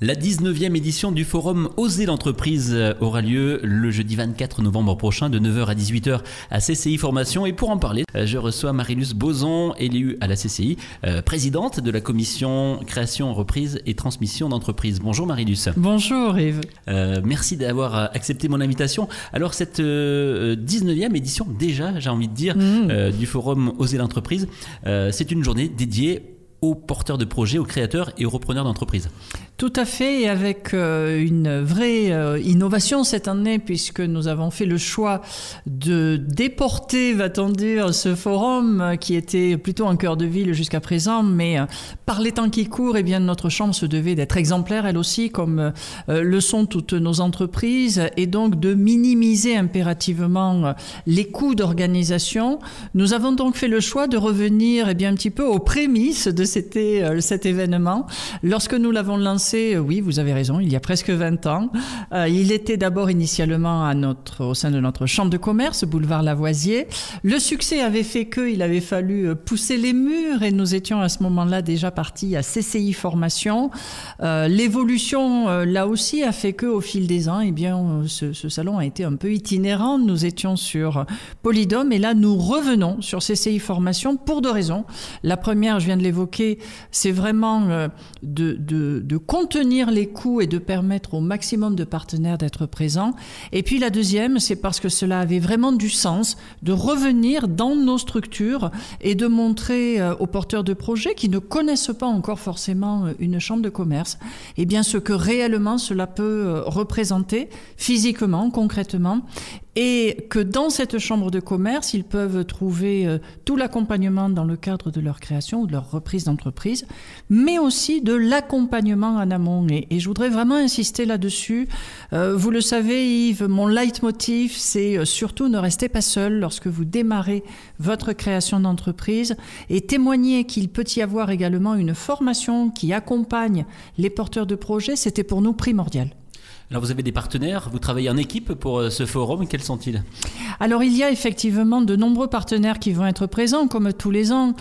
La 19e édition du forum Oser l'entreprise aura lieu le jeudi 24 novembre prochain de 9h à 18h à CCI Formation. Et pour en parler, je reçois Marie-Luce Bozon, élue à la CCI, présidente de la commission création, reprise et transmission d'entreprise. Bonjour Marie-Luce. Bonjour Yves. Merci d'avoir accepté mon invitation. Alors cette 19e édition déjà, j'ai envie de dire, du forum Oser l'entreprise, c'est une journée dédiée aux porteurs de projets, aux créateurs et aux repreneurs d'entreprises. Tout à fait, et avec une vraie innovation cette année, puisque nous avons fait le choix de déporter, va-t-on dire, ce forum qui était plutôt en cœur de ville jusqu'à présent, mais par les temps qui courent, eh bien, notre chambre se devait d'être exemplaire, elle aussi, comme le sont toutes nos entreprises, et donc de minimiser impérativement les coûts d'organisation. Nous avons donc fait le choix de revenir un petit peu aux prémices de cet événement. Lorsque nous l'avons lancé, oui, vous avez raison, il y a presque 20 ans. Il était d'abord initialement au sein de notre chambre de commerce, boulevard Lavoisier. Le succès avait fait qu'il avait fallu pousser les murs et nous étions à ce moment-là déjà partis à CCI Formation. L'évolution, là aussi, a fait qu'au fil des ans, eh bien, ce salon a été un peu itinérant. Nous étions sur Polydome et là, nous revenons sur CCI Formation pour deux raisons. La première, je viens de l'évoquer, c'est vraiment de contenir les coûts et de permettre au maximum de partenaires d'être présents. Et puis la deuxième, c'est parce que cela avait vraiment du sens de revenir dans nos structures et de montrer aux porteurs de projets qui ne connaissent pas encore forcément une chambre de commerce, eh bien ce que réellement cela peut représenter physiquement, concrètement, et que dans cette chambre de commerce, ils peuvent trouver tout l'accompagnement dans le cadre de leur création ou de leur reprise d'entreprise, mais aussi de l'accompagnement en amont. Et je voudrais vraiment insister là-dessus. Vous le savez, Yves, mon leitmotiv, c'est surtout ne restez pas seul lorsque vous démarrez votre création d'entreprise et témoigner qu'il peut y avoir également une formation qui accompagne les porteurs de projets, c'était pour nous primordial. Alors vous avez des partenaires, vous travaillez en équipe pour ce forum, quels sont-ils ? Alors il y a effectivement de nombreux partenaires qui vont être présents comme tous les ans,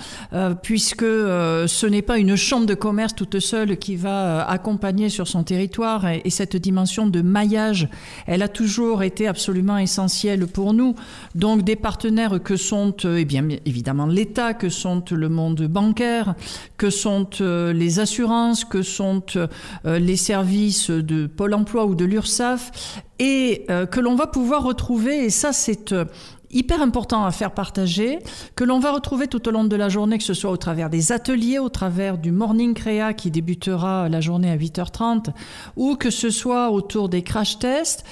puisque ce n'est pas une chambre de commerce toute seule qui va accompagner sur son territoire et cette dimension de maillage, elle a toujours été absolument essentielle pour nous. Donc des partenaires que sont eh bien évidemment l'État, que sont le monde bancaire, que sont les assurances, que sont les services de Pôle emploi ou de l'URSSAF et que l'on va pouvoir retrouver, et ça c'est hyper important à faire partager, que l'on va retrouver tout au long de la journée, que ce soit au travers des ateliers, au travers du Morning Créa qui débutera la journée à 8h30, ou que ce soit autour des crash tests,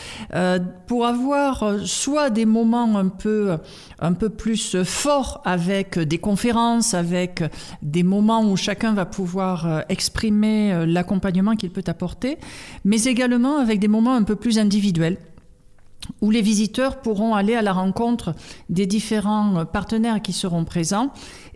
pour avoir soit des moments un peu plus forts avec des conférences, avec des moments où chacun va pouvoir exprimer l'accompagnement qu'il peut apporter, mais également avec des moments un peu plus individuels, où les visiteurs pourront aller à la rencontre des différents partenaires qui seront présents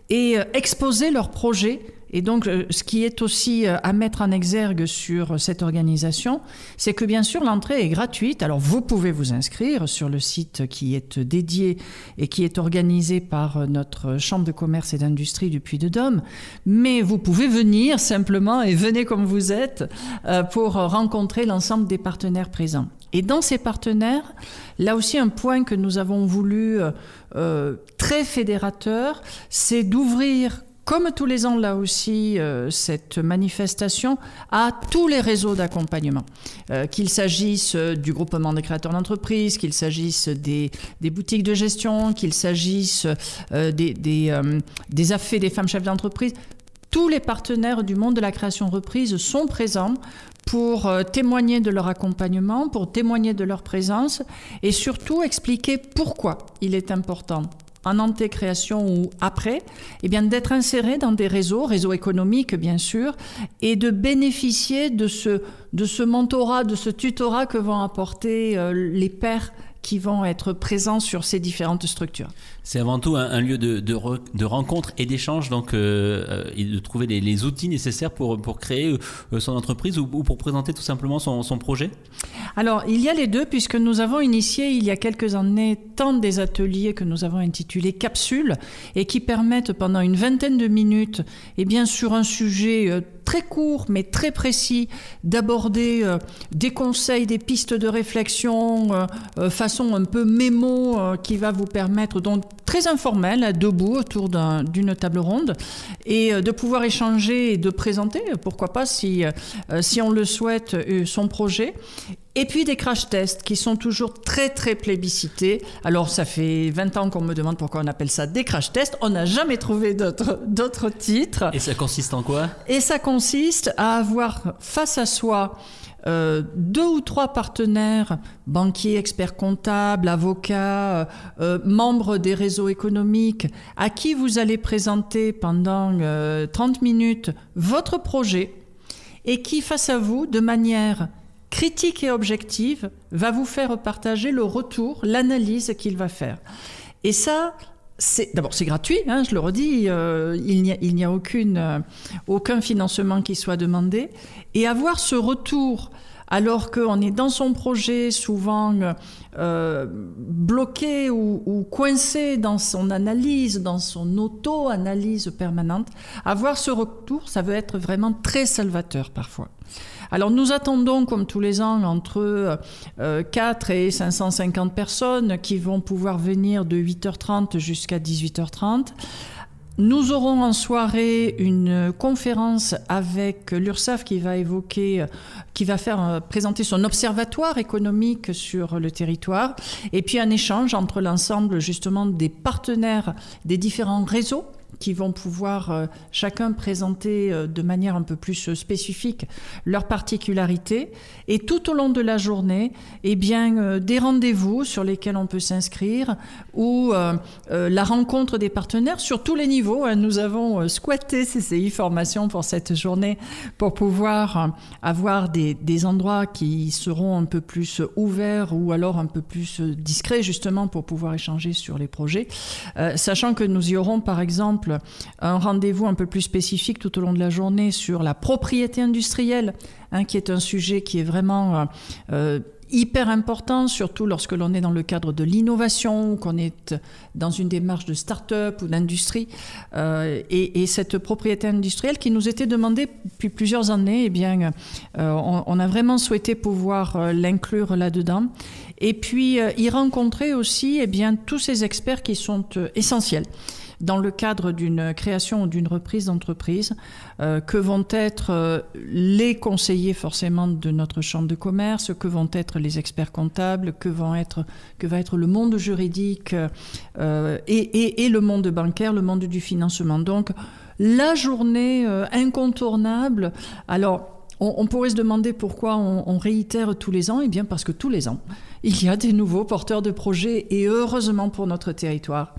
et exposer leurs projets. Et donc, ce qui est aussi à mettre en exergue sur cette organisation, c'est que bien sûr, l'entrée est gratuite. Alors, vous pouvez vous inscrire sur le site qui est dédié et qui est organisé par notre Chambre de commerce et d'industrie du Puy-de-Dôme. Mais vous pouvez venir simplement, et venez comme vous êtes, pour rencontrer l'ensemble des partenaires présents. Et dans ces partenaires, là aussi un point que nous avons voulu très fédérateur, c'est d'ouvrir, comme tous les ans là aussi, cette manifestation à tous les réseaux d'accompagnement. Qu'il s'agisse du groupement des créateurs d'entreprises, qu'il s'agisse des boutiques de gestion, qu'il s'agisse des AFE, des femmes chefs d'entreprise, tous les partenaires du monde de la création reprise sont présents pour témoigner de leur accompagnement, pour témoigner de leur présence et surtout expliquer pourquoi il est important, en anté-création ou après, eh bien d'être inséré dans des réseaux économiques bien sûr, et de bénéficier de ce mentorat, de ce tutorat que vont apporter les pairs qui vont être présents sur ces différentes structures. C'est avant tout un lieu de rencontre et d'échange, donc et de trouver les outils nécessaires pour créer son entreprise ou pour présenter tout simplement son projet. Alors, il y a les deux, puisque nous avons initié il y a quelques années tant des ateliers que nous avons intitulés capsules et qui permettent pendant une vingtaine de minutes, et bien sur un sujet très court mais très précis, d'aborder des conseils, des pistes de réflexion, façon un peu mémo qui va vous permettre, donc très informel, debout autour d'une table ronde, et de pouvoir échanger et de présenter, pourquoi pas si on le souhaite, son projet. Et puis des crash tests qui sont toujours très très plébiscités. Alors ça fait 20 ans qu'on me demande pourquoi on appelle ça des crash tests. On n'a jamais trouvé d'autres titres. Et ça consiste en quoi ? Et ça consiste à avoir face à soi 2 ou 3 partenaires, banquiers, experts comptables, avocats, membres des réseaux économiques, à qui vous allez présenter pendant 30 minutes votre projet et qui, face à vous, de manière critique et objective, va vous faire partager le retour, l'analyse qu'il va faire. Et ça, d'abord, c'est gratuit, hein, je le redis, il n'y a aucun financement qui soit demandé. Et avoir ce retour, alors qu'on est dans son projet, souvent bloqué ou coincé dans son analyse, dans son auto-analyse permanente, avoir ce retour, ça veut être vraiment très salvateur parfois. Alors nous attendons, comme tous les ans, entre 4 et 550 personnes qui vont pouvoir venir de 8h30 jusqu'à 18h30. Nous aurons en soirée une conférence avec l'URSSAF qui va faire présenter son observatoire économique sur le territoire, et puis un échange entre l'ensemble justement des partenaires des différents réseaux qui vont pouvoir chacun présenter de manière un peu plus spécifique leurs particularités. Et tout au long de la journée, eh bien, des rendez-vous sur lesquels on peut s'inscrire ou la rencontre des partenaires sur tous les niveaux. Nous avons squatté CCI Formation pour cette journée pour pouvoir avoir des endroits qui seront un peu plus ouverts ou alors un peu plus discrets justement pour pouvoir échanger sur les projets. Sachant que nous y aurons par exemple un rendez-vous un peu plus spécifique tout au long de la journée sur la propriété industrielle, hein, qui est un sujet qui est vraiment hyper important, surtout lorsque l'on est dans le cadre de l'innovation, qu'on est dans une démarche de start-up ou d'industrie. Et cette propriété industrielle qui nous était demandée depuis plusieurs années, eh bien, on a vraiment souhaité pouvoir l'inclure là-dedans. Et puis, y rencontrer aussi eh bien, tous ces experts qui sont essentiels dans le cadre d'une création ou d'une reprise d'entreprise, que vont être les conseillers forcément de notre chambre de commerce, que vont être les experts comptables, que va être le monde juridique et le monde bancaire, le monde du financement. Donc, la journée incontournable. Alors, on pourrait se demander pourquoi on réitère tous les ans. Eh bien, parce que tous les ans, il y a des nouveaux porteurs de projets, et heureusement pour notre territoire,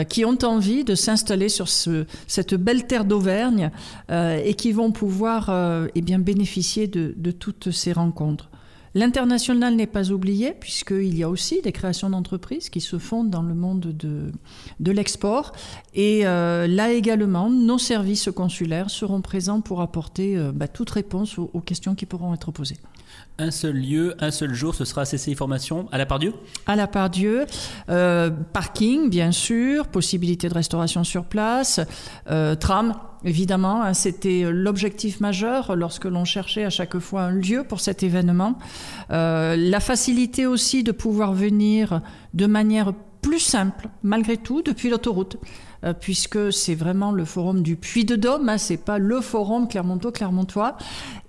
qui ont envie de s'installer sur cette belle terre d'Auvergne et qui vont pouvoir eh bien, bénéficier de toutes ces rencontres. L'international n'est pas oublié, puisqu'il y a aussi des créations d'entreprises qui se font dans le monde de l'export. Et là également, nos services consulaires seront présents pour apporter toute réponse aux questions qui pourront être posées. Un seul lieu, un seul jour, ce sera CCI Formation à la Part-Dieu ? À la Part-Dieu, parking bien sûr, possibilité de restauration sur place, tram évidemment, hein, c'était l'objectif majeur lorsque l'on cherchait à chaque fois un lieu pour cet événement. La facilité aussi de pouvoir venir de manière plus simple, malgré tout, depuis l'autoroute. Puisque c'est vraiment le forum du Puy-de-Dôme, hein, c'est pas le forum Clermontois.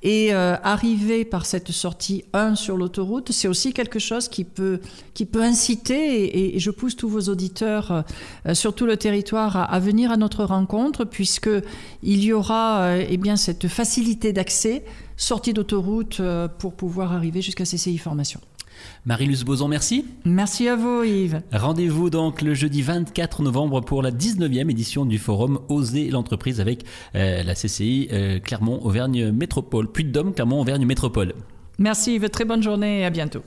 Et arriver par cette sortie 1 sur l'autoroute, c'est aussi quelque chose qui peut inciter, et je pousse tous vos auditeurs sur tout le territoire à venir à notre rencontre, puisque il y aura eh bien cette facilité d'accès, sortie d'autoroute pour pouvoir arriver jusqu'à CCI Formation. Marie-Luce Boson, merci. Merci à vous, Yves. Rendez-vous donc le jeudi 24 novembre pour la 19e édition du forum Oser l'entreprise avec la CCI Clermont-Auvergne Métropole. Puy-de-Dôme, Clermont-Auvergne Métropole. Merci Yves, très bonne journée et à bientôt.